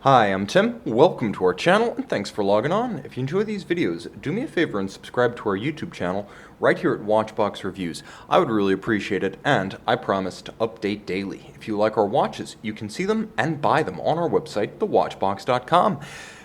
Hi, I'm Tim. Welcome to our channel, and thanks for logging on. If you enjoy these videos, do me a favor and subscribe to our YouTube channel right here at Watchbox Reviews. I would really appreciate it, and I promise to update daily. If you like our watches, you can see them and buy them on our website, thewatchbox.com.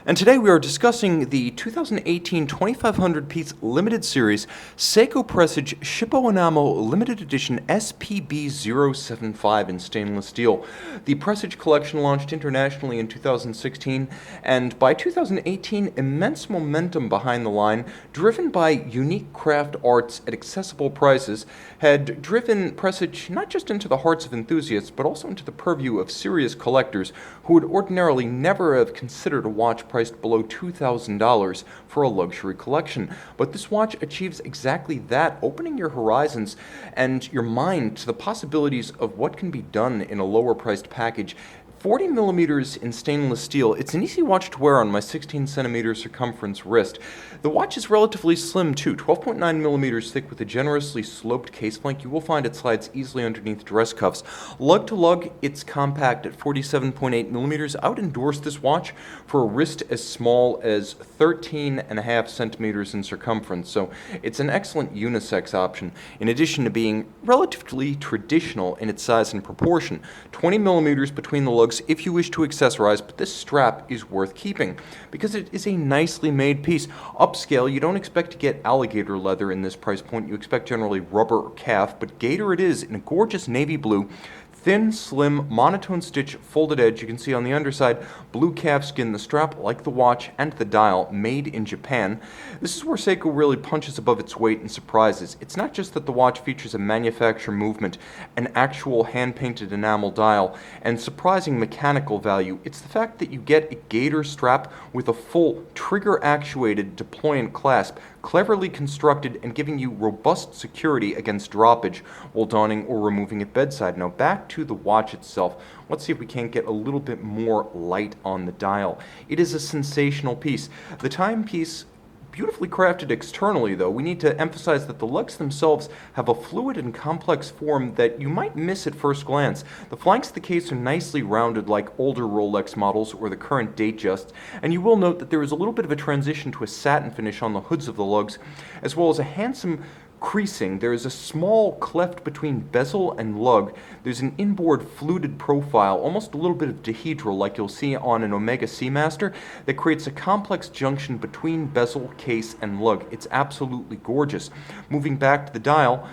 And today we are discussing the 2018 2500-piece limited series Seiko Presage Shippo Enamel limited edition SPB075 in stainless steel. The Presage collection launched internationally in 2016, and by 2018, immense momentum behind the line, driven by unique craft arts at accessible prices, had driven Presage not just into the hearts of enthusiasts, but also into the purview of serious collectors who would ordinarily never have considered a watch priced below $2,000 for a luxury collection. But this watch achieves exactly that, opening your horizons and your mind to the possibilities of what can be done in a lower priced package. 40 millimeters in stainless steel. It's an easy watch to wear on my 16 centimeter circumference wrist. The watch is relatively slim too, 12.9 millimeters thick with a generously sloped case flank. You will find it slides easily underneath dress cuffs. Lug to lug, it's compact at 47.8 millimeters. I would endorse this watch for a wrist as small as 13.5 centimeters in circumference, so it's an excellent unisex option, in addition to being relatively traditional in its size and proportion. 20 millimeters between the lugs if you wish to accessorize, but this strap is worth keeping because it is a nicely made piece. Upscale, you don't expect to get alligator leather in this price point. You expect generally rubber or calf, but gator it is in a gorgeous navy blue. Thin, slim, monotone stitch, folded edge. You can see on the underside, blue calfskin, the strap, like the watch, and the dial, made in Japan. This is where Seiko really punches above its weight and surprises. It's not just that the watch features a manufacturer movement, an actual hand-painted enamel dial, and surprising mechanical value. It's the fact that you get a gator strap with a full trigger-actuated deployant clasp, cleverly constructed and giving you robust security against droppage while donning or removing at bedside. Now back to the watch itself. Let's see if we can't get a little bit more light on the dial. It is a sensational piece. The timepiece, beautifully crafted externally, though. We need to emphasize that the lugs themselves have a fluid and complex form that you might miss at first glance. The flanks of the case are nicely rounded like older Rolex models or the current Datejusts, and you will note that there is a little bit of a transition to a satin finish on the hoods of the lugs, as well as a handsome creasing. There is a small cleft between bezel and lug. There's an inboard fluted profile, almost a little bit of dihedral like you'll see on an Omega Seamaster, that creates a complex junction between bezel, case, and lug. It's absolutely gorgeous. Moving back to the dial,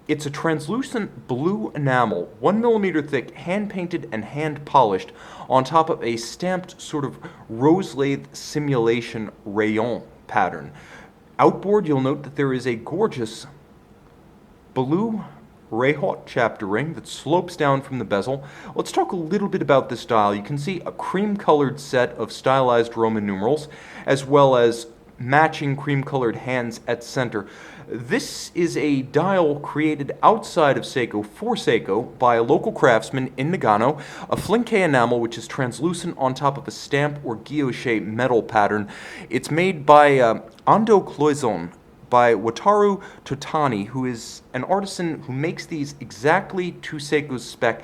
it's a translucent blue enamel, 1 millimeter thick, hand-painted and hand-polished, on top of a stamped sort of rose lathe simulation rayon pattern. Outboard, you'll note that there is a gorgeous blue Rayhaut chapter ring that slopes down from the bezel. Let's talk a little bit about this dial. You can see a cream-colored set of stylized Roman numerals, as well as matching cream-colored hands at center. This is a dial created outside of Seiko for Seiko by a local craftsman in Nagano, a flinke enamel which is translucent on top of a stamp or guilloche metal pattern. It's made by Ando Cloison, by Wataru Totani, who is an artisan who makes these exactly to Seiko's spec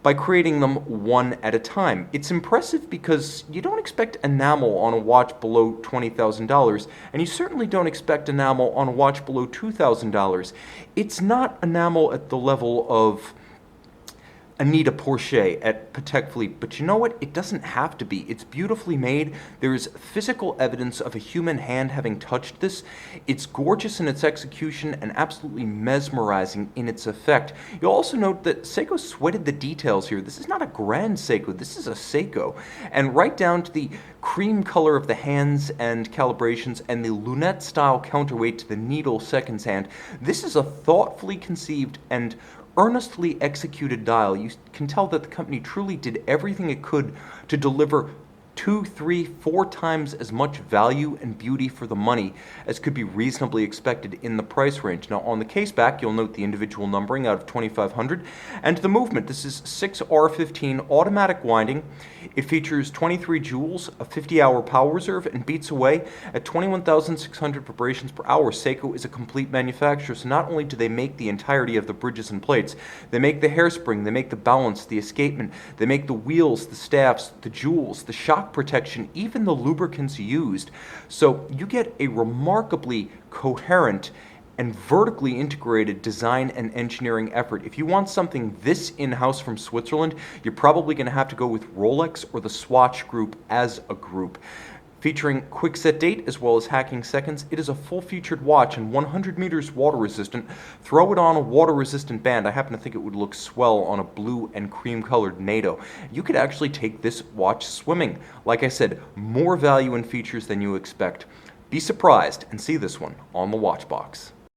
by creating them one at a time. It's impressive because you don't expect enamel on a watch below $20,000, and you certainly don't expect enamel on a watch below $2,000. It's not enamel at the level of Anita Porcher at Patek Philippe, but you know what? It doesn't have to be. It's beautifully made. There is physical evidence of a human hand having touched this. It's gorgeous in its execution and absolutely mesmerizing in its effect. You'll also note that Seiko sweated the details here. This is not a grand Seiko, this is a Seiko. And right down to the cream color of the hands and calibrations and the lunette style counterweight to the needle seconds hand. This is a thoughtfully conceived and earnestly executed dial. You can tell that the company truly did everything it could to deliver 2, 3, 4 times as much value and beauty for the money as could be reasonably expected in the price range. Now on the case back, you'll note the individual numbering out of 2500, and the movement. This is 6R15 automatic winding. It features 23 joules, a 50-hour power reserve, and beats away at 21,600 vibrations per hour. Seiko is a complete manufacturer, so not only do they make the entirety of the bridges and plates, they make the hairspring, they make the balance, the escapement, they make the wheels, the staffs, the jewels, the shock protection, even the lubricants used. So you get a remarkably coherent and vertically integrated design and engineering effort. If you want something this in-house from Switzerland, you're probably going to have to go with Rolex or the Swatch Group as a group. Featuring quick set date as well as hacking seconds, it is a full-featured watch and 100 meters water-resistant. Throw it on a water-resistant band. I happen to think it would look swell on a blue and cream-colored NATO. You could actually take this watch swimming. Like I said, more value and features than you expect. Be surprised and see this one on the watch box.